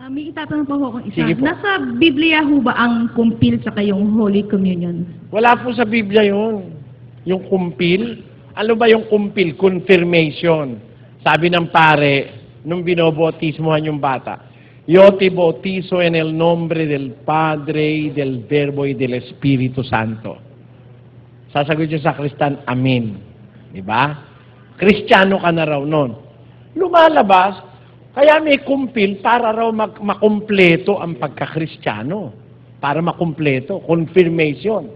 May itatanong po akong isa. Sige po. Nasa Biblia ho ba ang kumpil sa kayong Holy Communion? Wala po sa Biblia yun. Yung kumpil. Ano ba yung kumpil? Confirmation. Sabi ng pare, nung binobotismohan yung bata, Yo te bautizo en el nombre del Padre, del Verbo, y del Espíritu Santo. Sasagot yung sakristan, Amen. Diba? Kristiyano ka na raw nun. Lumalabas, kaya may kumpil para raw makumpleto ang pagkakristyano. Para makumpleto. Confirmation.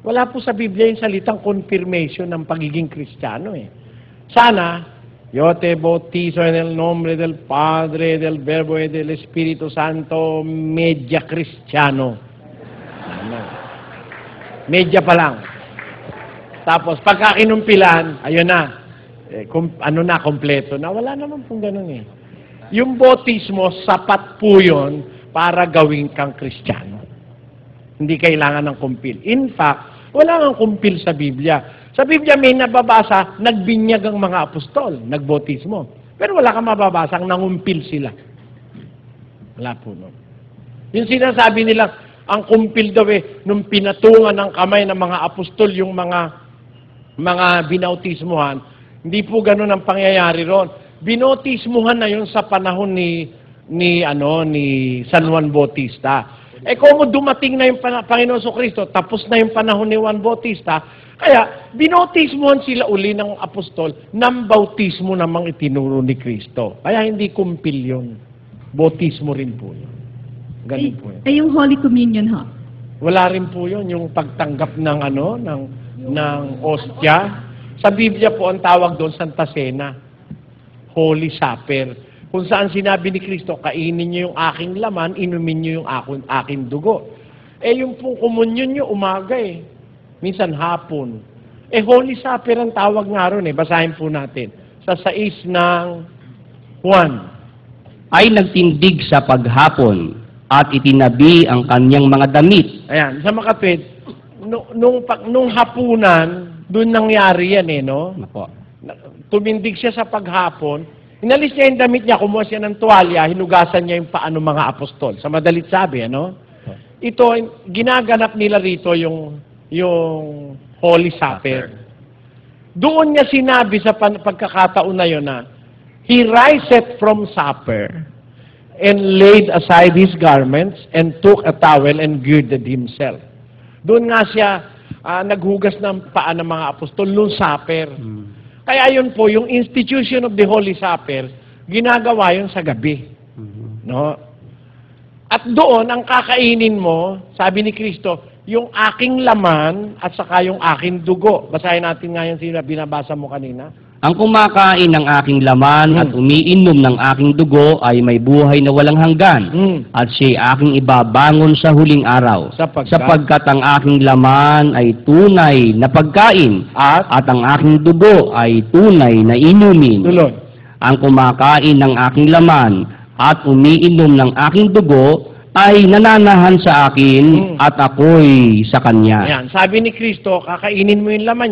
Wala po sa Biblia yung salitang confirmation ng pagiging kristyano eh. Sana, Yo te bautizo en el nombre del Padre, del Verbo, y del Espíritu Santo, medya kristyano. Medya pa lang. Tapos, pagka kinumpilan, ayun na. Kompleto na. Wala naman pong ganun eh. Yung bautismo, sapat po yun para gawin kang Kristiyano. Hindi kailangan ng kumpil. In fact, wala nang kumpil sa Biblia. Sa Biblia may nababasa, nagbinyag ang mga apostol, nagbautismo. Pero wala kang mababasa, nangumpil sila. Wala po nun. Yung sinasabi nila, ang kumpil daw eh, nung pinatungan ng kamay ng mga apostol, yung mga binautismuhan, hindi po ganun ang pangyayari ron. Binautismuhan na yun sa panahon ni San Juan Bautista. Eh kung dumating na yung Panginoon Kristo, tapos na yung panahon ni Juan Bautista, kaya binautismuhan sila uli ng apostol ng bautismo namang itinuro ni Kristo. Kaya hindi kumpil yun. Bautismo rin po yun. Ganun po yun. Yung Holy Communion ho? Wala rin po yun, yung pagtanggap ng ng ostya. Sa Biblia po ang tawag doon Santa Cena, Holy Supper. Kung saan sinabi ni Kristo, kainin niyo yung aking laman, inumin niyo yung aking dugo. Eh yung pong komunyon niyo umaga eh. Minsan hapon. Eh Holy Supper ang tawag nga ron eh. Basahin po natin. Sa 6 ng Juan. Ay nagtindig sa paghapon at itinabi ang kanyang mga damit. Ayan, sa makatwid, nung hapunan, doon nangyari yan eh, no? Apo. Tumindig siya sa paghapon, inalis niya yung damit niya, kumuha siya ng tuwalya, hinugasan niya yung paano mga apostol. Sa madalit sabi, ano? Ito, ginaganap nila rito yung Holy Supper. Doon niya sinabi sa pagkakataon na yun na, He riseth from supper, and laid aside his garments, and took a towel, and girded himself. Doon nga siya naghugas ng paa ng mga apostol nung supper. Kaya yun po, yung institution of the Holy Supper, ginagawa yun sa gabi. No? At doon, ang kakainin mo, sabi ni Kristo, yung aking laman at saka yung aking dugo. Basahin natin nga yung binabasa mo kanina. Ang kumakain ng aking laman at umiinom ng aking dugo ay may buhay na walang hanggan. At siya'y aking ibabangon sa huling araw. Sapagkat ang aking laman ay tunay na pagkain at ang aking dugo ay tunay na inumin. Tuloy. Ang kumakain ng aking laman at umiinom ng aking dugo ay nananahan sa akin at ako'y sa kanya. Ayan, sabi ni Kristo, kakainin mo yung laman